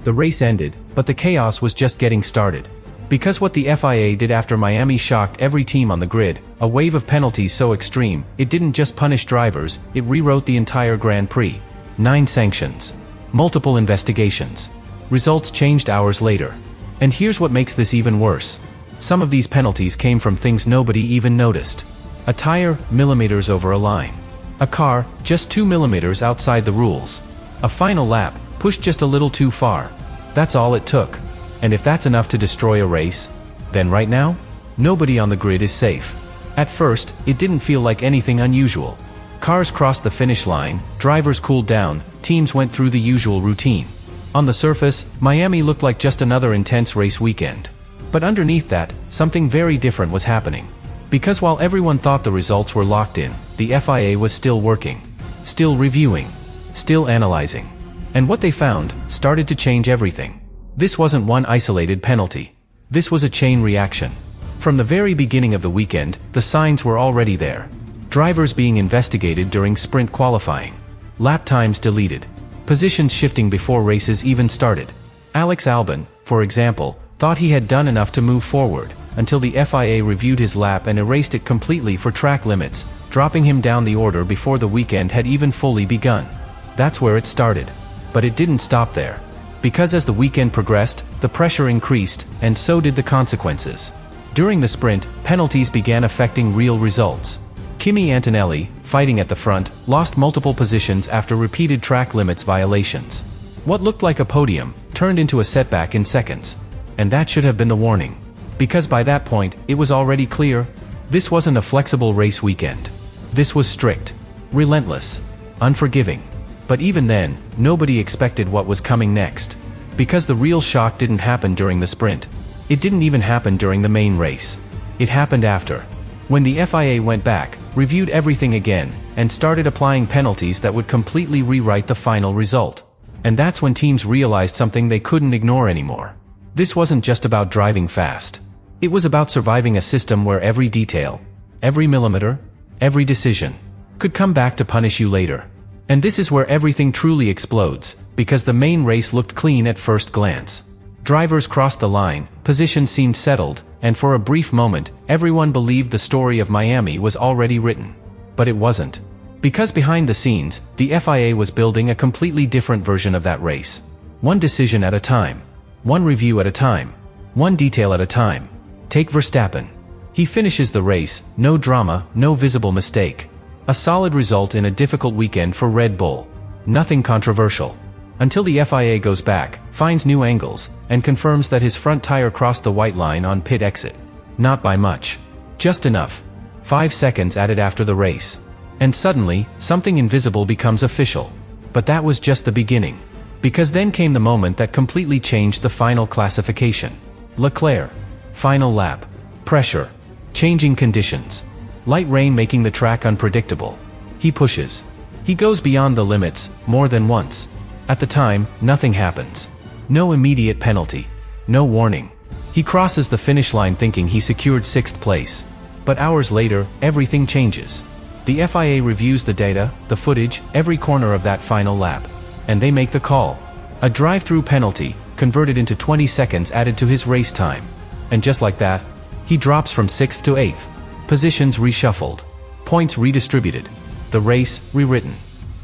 The race ended, but the chaos was just getting started. Because what the FIA did after Miami shocked every team on the grid, a wave of penalties so extreme, it didn't just punish drivers, it rewrote the entire Grand Prix. 9 sanctions. Multiple investigations. Results changed hours later. And here's what makes this even worse. Some of these penalties came from things nobody even noticed. A tire, millimeters over a line. A car, just 2 millimeters outside the rules. A final lap, pushed just a little too far. That's all it took. And if that's enough to destroy a race, then right now, nobody on the grid is safe. At first, it didn't feel like anything unusual. Cars crossed the finish line, drivers cooled down, teams went through the usual routine. On the surface, Miami looked like just another intense race weekend. But underneath that, something very different was happening. Because while everyone thought the results were locked in, the FIA was still working, still reviewing, still analyzing. And what they found started to change everything. This wasn't one isolated penalty. This was a chain reaction. From the very beginning of the weekend, the signs were already there. Drivers being investigated during sprint qualifying. Lap times deleted. Positions shifting before races even started. Alex Albon, for example, thought he had done enough to move forward, until the FIA reviewed his lap and erased it completely for track limits, dropping him down the order before the weekend had even fully begun. That's where it started. But it didn't stop there. Because as the weekend progressed, the pressure increased, and so did the consequences. During the sprint, penalties began affecting real results. Kimi Antonelli, fighting at the front, lost multiple positions after repeated track limits violations. What looked like a podium turned into a setback in seconds. And that should have been the warning. Because by that point, it was already clear, this wasn't a flexible race weekend. This was strict, relentless, unforgiving. But even then, nobody expected what was coming next. Because the real shock didn't happen during the sprint. It didn't even happen during the main race. It happened after. When the FIA went back, reviewed everything again, and started applying penalties that would completely rewrite the final result. And that's when teams realized something they couldn't ignore anymore. This wasn't just about driving fast. It was about surviving a system where every detail, every millimeter, every decision, could come back to punish you later. And this is where everything truly explodes, because the main race looked clean at first glance. Drivers crossed the line, positions seemed settled, and for a brief moment, everyone believed the story of Miami was already written. But it wasn't. Because behind the scenes, the FIA was building a completely different version of that race. One decision at a time. One review at a time. One detail at a time. Take Verstappen. He finishes the race, no drama, no visible mistake. A solid result in a difficult weekend for Red Bull. Nothing controversial. Until the FIA goes back, finds new angles, and confirms that his front tire crossed the white line on pit exit. Not by much. Just enough. 5 seconds added after the race. And suddenly, something invisible becomes official. But that was just the beginning. Because then came the moment that completely changed the final classification. Leclerc. Final lap. Pressure. Changing conditions. Light rain making the track unpredictable. He pushes. He goes beyond the limits, more than once. At the time, nothing happens. No immediate penalty. No warning. He crosses the finish line thinking he secured 6th place. But hours later, everything changes. The FIA reviews the data, the footage, every corner of that final lap. And they make the call. A drive-through penalty, converted into 20 seconds added to his race time. And just like that, he drops from 6th to 8th. Positions reshuffled. Points redistributed. The race rewritten.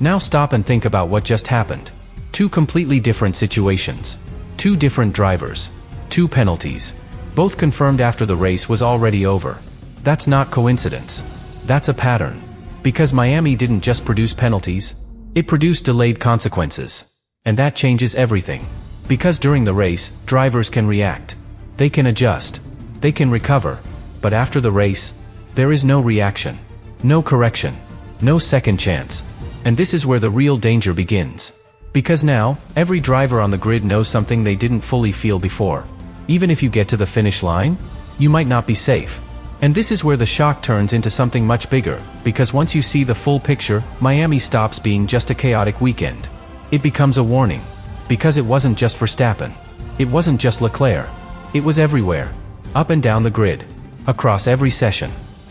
Now stop and think about what just happened. 2 completely different situations. 2 different drivers. 2 penalties. Both confirmed after the race was already over. That's not coincidence. That's a pattern. Because Miami didn't just produce penalties, it produced delayed consequences. And that changes everything. Because during the race, drivers can react. They can adjust. They can recover. But after the race, there is no reaction. No correction. No second chance. And this is where the real danger begins. Because now, every driver on the grid knows something they didn't fully feel before. Even if you get to the finish line, you might not be safe. And this is where the shock turns into something much bigger, because once you see the full picture, Miami stops being just a chaotic weekend. It becomes a warning. Because it wasn't just Verstappen. It wasn't just Leclerc. It was everywhere. Up and down the grid. Across every session.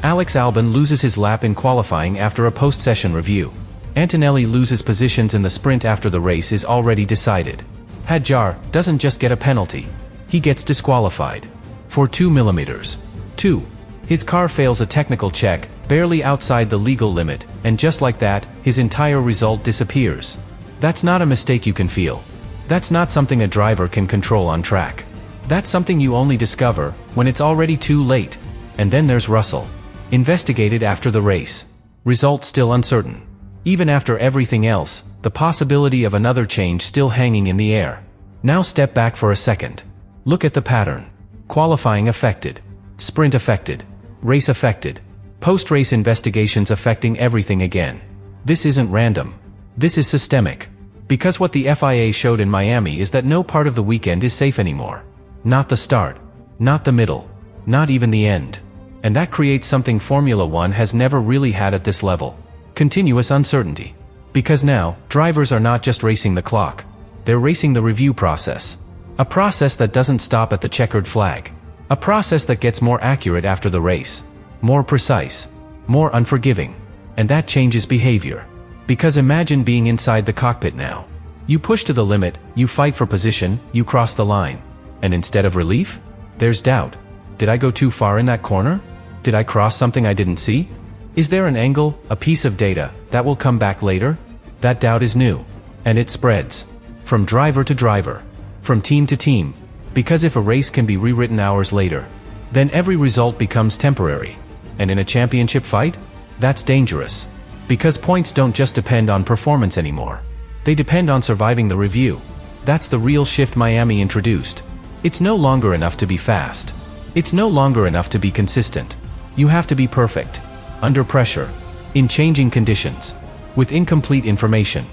Alex Albon loses his lap in qualifying after a post-session review. Antonelli loses positions in the sprint after the race is already decided. Hadjar doesn't just get a penalty. He gets disqualified. For 2 millimeters. 2. His car fails a technical check, barely outside the legal limit, and just like that, his entire result disappears. That's not a mistake you can feel. That's not something a driver can control on track. That's something you only discover when it's already too late. And then there's Russell. Investigated after the race. Result still uncertain. Even after everything else, the possibility of another change still hanging in the air. Now step back for a second. Look at the pattern. Qualifying affected. Sprint affected. Race affected. Post-race investigations affecting everything again. This isn't random. This is systemic. Because what the FIA showed in Miami is that no part of the weekend is safe anymore. Not the start. Not the middle. Not even the end. And that creates something Formula One has never really had at this level. Continuous uncertainty. Because now, drivers are not just racing the clock. They're racing the review process. A process that doesn't stop at the checkered flag. A process that gets more accurate after the race. More precise. More unforgiving. And that changes behavior. Because imagine being inside the cockpit now. You push to the limit, you fight for position, you cross the line. And instead of relief, there's doubt. Did I go too far in that corner? Did I cross something I didn't see? Is there an angle, a piece of data, that will come back later? That doubt is new. And it spreads. From driver to driver. From team to team. Because if a race can be rewritten hours later, then every result becomes temporary. And in a championship fight? That's dangerous. Because points don't just depend on performance anymore. They depend on surviving the review. That's the real shift Miami introduced. It's no longer enough to be fast. It's no longer enough to be consistent. You have to be perfect. Under pressure. In changing conditions. With incomplete information.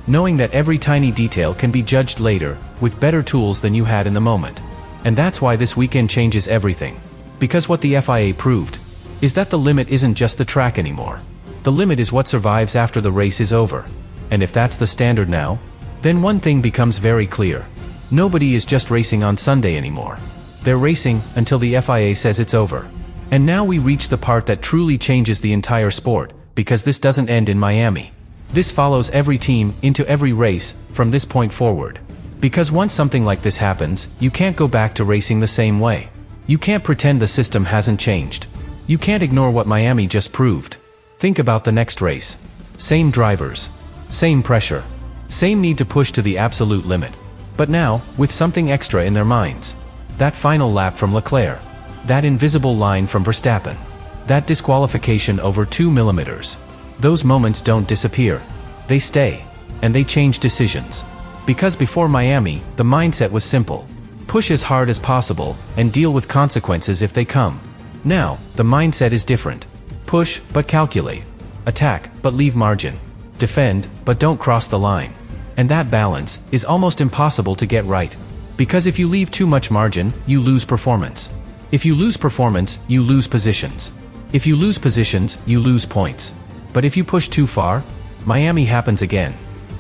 Knowing that every tiny detail can be judged later, with better tools than you had in the moment. And that's why this weekend changes everything. Because what the FIA proved is that the limit isn't just the track anymore. The limit is what survives after the race is over. And if that's the standard now, then one thing becomes very clear. Nobody is just racing on Sunday anymore. They're racing until the FIA says it's over. And now we reach the part that truly changes the entire sport, because this doesn't end in Miami. This follows every team into every race from this point forward. Because once something like this happens, you can't go back to racing the same way. You can't pretend the system hasn't changed. You can't ignore what Miami just proved. Think about the next race. Same drivers. Same pressure. Same need to push to the absolute limit. But now, with something extra in their minds. That final lap from Leclerc. That invisible line from Verstappen. That disqualification over 2 millimeters. Those moments don't disappear. They stay. And they change decisions. Because before Miami, the mindset was simple. Push as hard as possible, and deal with consequences if they come. Now, the mindset is different. Push, but calculate. Attack, but leave margin. Defend, but don't cross the line. And that balance is almost impossible to get right. Because if you leave too much margin, you lose performance. If you lose performance, you lose positions. If you lose positions, you lose points. But if you push too far, Miami happens again.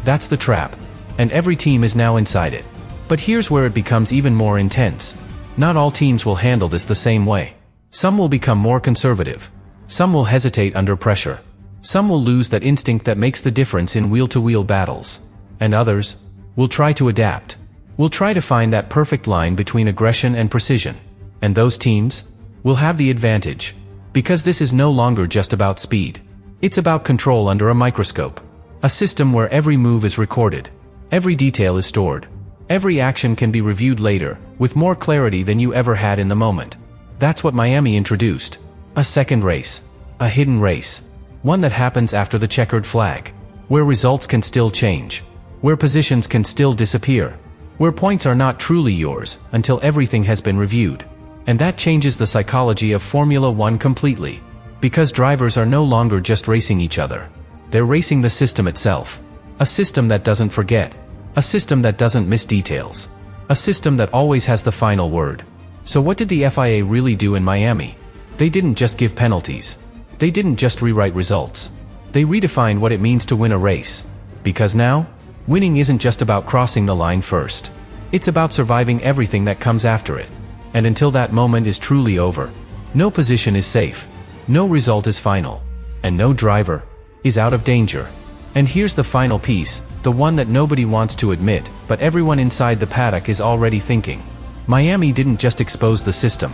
That's the trap. And every team is now inside it. But here's where it becomes even more intense. Not all teams will handle this the same way. Some will become more conservative. Some will hesitate under pressure. Some will lose that instinct that makes the difference in wheel-to-wheel battles. And others will try to adapt. Will try to find that perfect line between aggression and precision. And those teams will have the advantage. Because this is no longer just about speed. It's about control under a microscope. A system where every move is recorded. Every detail is stored. Every action can be reviewed later, with more clarity than you ever had in the moment. That's what Miami introduced. A second race. A hidden race. One that happens after the checkered flag. Where results can still change. Where positions can still disappear. Where points are not truly yours until everything has been reviewed. And that changes the psychology of Formula One completely. Because drivers are no longer just racing each other. They're racing the system itself. A system that doesn't forget. A system that doesn't miss details. A system that always has the final word. So what did the FIA really do in Miami? They didn't just give penalties. They didn't just rewrite results. They redefined what it means to win a race. Because now, winning isn't just about crossing the line first. It's about surviving everything that comes after it. And until that moment is truly over, no position is safe. No result is final. And no driver is out of danger. And here's the final piece, the one that nobody wants to admit, but everyone inside the paddock is already thinking. Miami didn't just expose the system.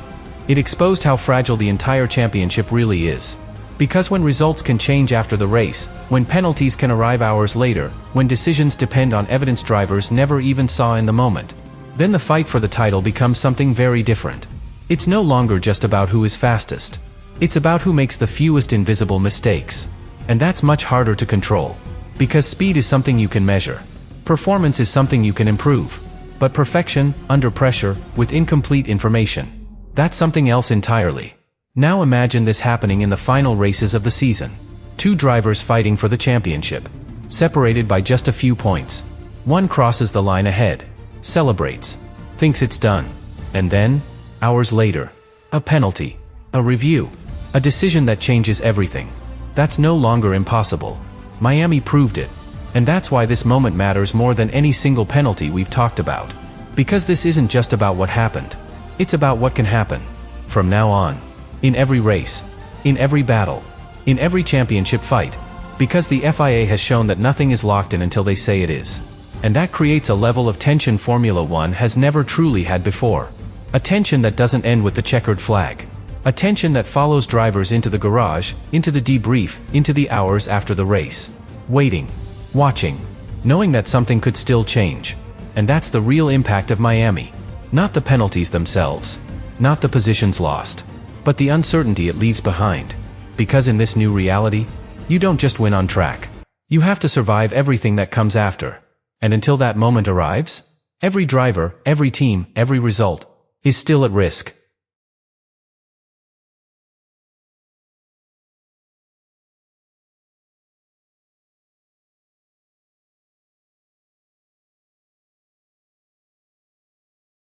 It exposed how fragile the entire championship really is. Because when results can change after the race, when penalties can arrive hours later, when decisions depend on evidence drivers never even saw in the moment, then the fight for the title becomes something very different. It's no longer just about who is fastest. It's about who makes the fewest invisible mistakes. And that's much harder to control. Because speed is something you can measure. Performance is something you can improve. But perfection, under pressure, with incomplete information, that's something else entirely. Now imagine this happening in the final races of the season. Two drivers fighting for the championship, separated by just a few points. One crosses the line ahead, celebrates, thinks it's done. And then, hours later, a penalty, a review, a decision that changes everything. That's no longer impossible. Miami proved it. And that's why this moment matters more than any single penalty we've talked about. Because this isn't just about what happened. It's about what can happen from now on. In every race, in every battle, in every championship fight. Because the FIA has shown that nothing is locked in until they say it is. And that creates a level of tension Formula One has never truly had before. A tension that doesn't end with the checkered flag. A tension that follows drivers into the garage, into the debrief, into the hours after the race. Waiting. Watching. Knowing that something could still change. And that's the real impact of Miami. Not the penalties themselves. Not the positions lost. But the uncertainty it leaves behind. Because in this new reality, you don't just win on track. You have to survive everything that comes after. And until that moment arrives, every driver, every team, every result is still at risk.